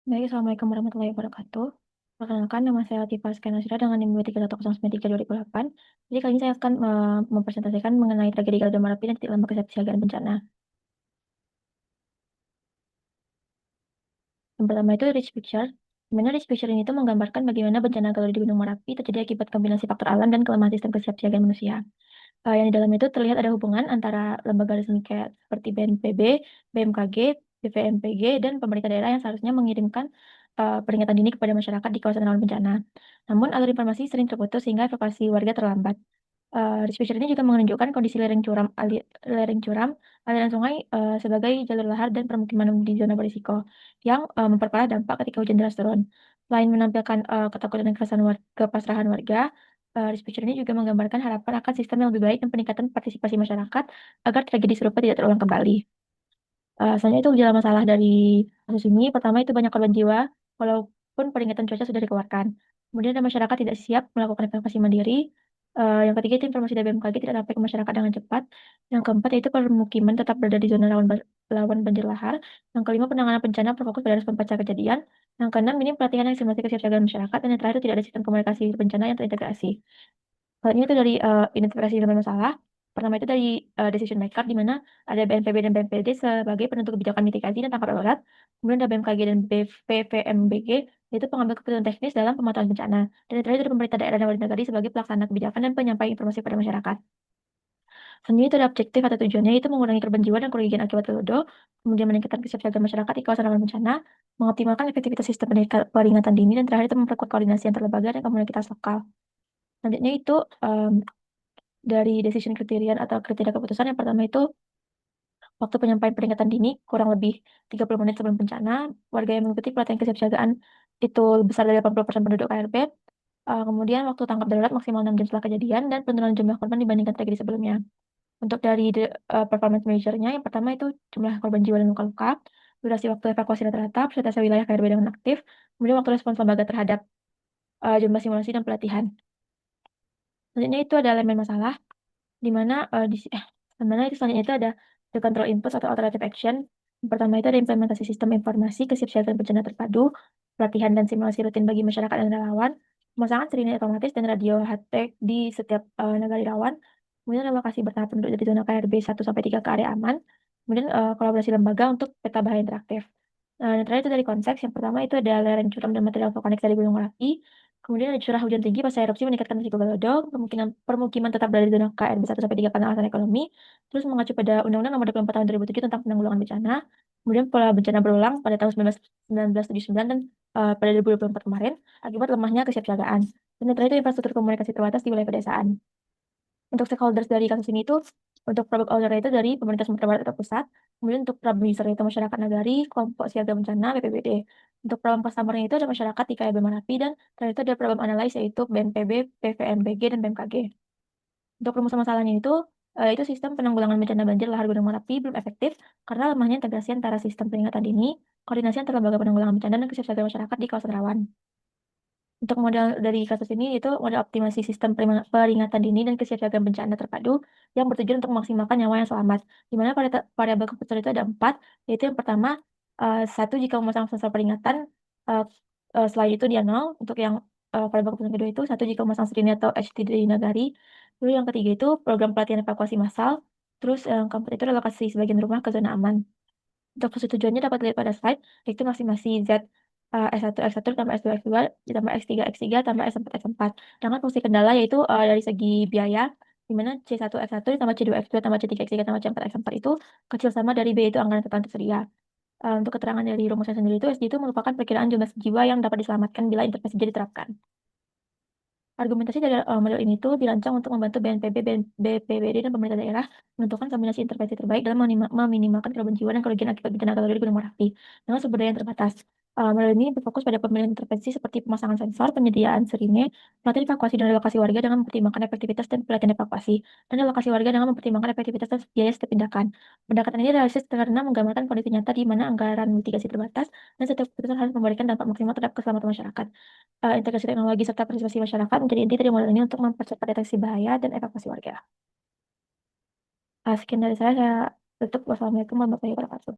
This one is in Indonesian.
Baik, assalamualaikum warahmatullahi wabarakatuh. Perkenalkan, nama saya Latifa Askanasira dengan NIM 2310938. Jadi kali ini saya akan mempresentasikan mengenai tragedi Garuda Merapi dan titik lembah kesiapsiagaan bencana. Yang pertama itu Rich Picture. Dimana Rich Picture ini itu menggambarkan bagaimana bencana Garuda di Gunung Merapi terjadi akibat kombinasi faktor alam dan kelemahan sistem kesiapsiagaan manusia. Yang di dalam itu terlihat ada hubungan antara lembaga resmi kayak seperti BNPB, BMKG, BVMPG, dan pemerintah daerah yang seharusnya mengirimkan peringatan dini kepada masyarakat di kawasan rawan bencana. Namun alur informasi sering terputus sehingga evakuasi warga terlambat. Risk Picture ini juga menunjukkan kondisi lereng curam, aliran sungai sebagai jalur lahar dan permukiman di zona berisiko yang memperparah dampak ketika hujan deras turun. Selain menampilkan ketakutan dan kepasrahan warga, Risk Picture ini juga menggambarkan harapan akan sistem yang lebih baik dan peningkatan partisipasi masyarakat agar tragedi serupa tidak terulang kembali. Selanjutnya itu gejala masalah dari kasus ini, pertama itu banyak korban jiwa, walaupun peringatan cuaca sudah dikeluarkan. Kemudian ada masyarakat tidak siap melakukan evakuasi mandiri. Yang ketiga itu informasi dari BMKG tidak sampai ke masyarakat dengan cepat. Yang keempat yaitu permukiman tetap berada di zona rawan banjir lahar. Yang kelima penanganan bencana berfokus pada respon pasca kejadian. Yang keenam minim pelatihan yang simulasi kesiapsiagaan masyarakat. Dan yang terakhir itu tidak ada sistem komunikasi bencana yang terintegrasi. Ini tuh dari, identifikasi sumber masalah. Pertama itu dari, decision maker, di mana ada BNPB dan BNPB sebagai penentu kebijakan mitigasi dan tanggap darurat. Kemudian ada BMKG dan PVMBG, yaitu pengambil keputusan teknis dalam pemantauan bencana. Dan yang terakhir dari pemerintah daerah dan wali negara sebagai pelaksana kebijakan dan penyampai informasi pada masyarakat. Selanjutnya itu ada objektif atau tujuannya, itu mengurangi korban jiwa dan kerugian akibat hal kemudian meningkatkan kesiapsiagaan masyarakat di kawasan rawan bencana, mengoptimalkan efektivitas sistem peringatan dini, dan terakhir itu memperkuat koordinasi antar lembaga dan komunitas lokal. Selanjutnya itu, dari decision criterion atau kriteria keputusan yang pertama itu waktu penyampaian peringatan dini kurang lebih 30 menit sebelum bencana, warga yang mengikuti pelatihan kesiapsiagaan itu lebih besar dari 80% penduduk KRB, kemudian waktu tanggap darurat maksimal 6 jam setelah kejadian dan penurunan jumlah korban dibandingkan tragedi sebelumnya. Untuk dari performance measure-nya yang pertama itu jumlah korban jiwa dan luka-luka, durasi waktu evakuasi rata-rata, persentase wilayah KRB dengan aktif, kemudian waktu respons lembaga terhadap jumlah simulasi dan pelatihan. Selanjutnya itu ada elemen masalah. Di mana, sebenarnya itu selanjutnya itu ada the control inputs atau alternative action. Yang pertama itu ada implementasi sistem informasi kesiapsiagaan bencana terpadu, pelatihan dan simulasi rutin bagi masyarakat dan relawan, pemasangan sirine otomatis dan radio HT di setiap, negara rawan, kemudian relokasi bertahap penduduk dari zona KRB 1 sampai 3 ke area aman, kemudian, kolaborasi lembaga untuk peta bahaya interaktif. Yang terakhir itu dari konteks, yang pertama itu ada lereng curam dan material vulkanik dari Gunung Merapi, kemudian ada curah hujan tinggi pasca erupsi meningkatkan risiko gelodong, permukiman tetap berada di zona KRB 1 sampai 3 karena alasan ekonomi, terus mengacu pada Undang-Undang Nomor 24 Tahun 2007 tentang Penanggulangan Bencana, kemudian pola bencana berulang pada tahun 1979 dan pada 2024 kemarin akibat lemahnya kesiapsiagaan. Dan yang terakhir itu infrastruktur komunikasi terbatas di wilayah pedesaan. Untuk stakeholders dari kasus ini itu, untuk product owner itu dari pemerintah Sumatera Barat atau pusat, kemudian untuk problem user itu masyarakat nagari, kelompok siaga bencana, BPBD. Untuk problem customer-nya itu ada masyarakat di KLB Merapi dan terakhir itu ada problem analysis yaitu BNPB, PVMBG, dan BMKG. Untuk rumusan masalahnya itu sistem penanggulangan bencana banjir lahar Gunung Merapi belum efektif karena lemahnya integrasi antara sistem peringatan dini, koordinasi antar lembaga penanggulangan bencana, dan kesiapsiagaan masyarakat di kawasan rawan. Untuk model dari kasus ini itu model optimasi sistem peringatan dini dan kesiapsiagaan bencana terpadu yang bertujuan untuk memaksimalkan nyawa yang selamat. Di mana variabel keputusan itu ada 4, yaitu yang pertama, 1 jika memasang sensor peringatan, eee eee, selain itu dia 0. Untuk yang, variabel keputusan kedua itu 1 jika memasang sirine atau HTD nagari. Lalu yang ketiga itu program pelatihan evakuasi massal. Terus yang keempat itu relokasi sebagian rumah ke zona aman. Untuk persetujuannya dapat dilihat pada slide, yaitu masing-masing Z, S1 X1 tambah S2 X2 ditambah X3 X3 tambah S4 X4. Sedangkan fungsi kendala yaitu, dari segi biaya, di mana C1 X1 ditambah C2 X2 tambah C3 X3 tambah C4 X4 itu kecil sama dari B itu anggaran total tersedia. Untuk keterangan dari rumusnya sendiri itu SD itu merupakan perkiraan jumlah jiwa yang dapat diselamatkan bila intervensi diterapkan. Argumentasi dari, model ini tuh dirancang untuk membantu BNPB, BPBD, dan pemerintah daerah menentukan kombinasi intervensi terbaik dalam meminimalkan korban jiwa dan kerugian akibat bencana alam di Gunung Merapi dengan sumber daya yang terbatas. Model ini berfokus pada pemilihan intervensi seperti pemasangan sensor, penyediaan sirine, pelatihan evakuasi dan relokasi warga dengan mempertimbangkan efektivitas dan pelatihan evakuasi, dan relokasi warga dengan mempertimbangkan efektivitas dan biaya setiap tindakan. Pendekatan ini realistis karena menggambarkan kondisi nyata di mana anggaran mitigasi terbatas dan setiap keputusan harus memberikan dampak maksimal terhadap keselamatan masyarakat. Integrasi teknologi serta partisipasi masyarakat menjadi inti dari model ini untuk mempercepat deteksi bahaya dan evakuasi warga. Sekian dari saya tutup. Wassalamualaikum warahmatullahi wabarakatuh.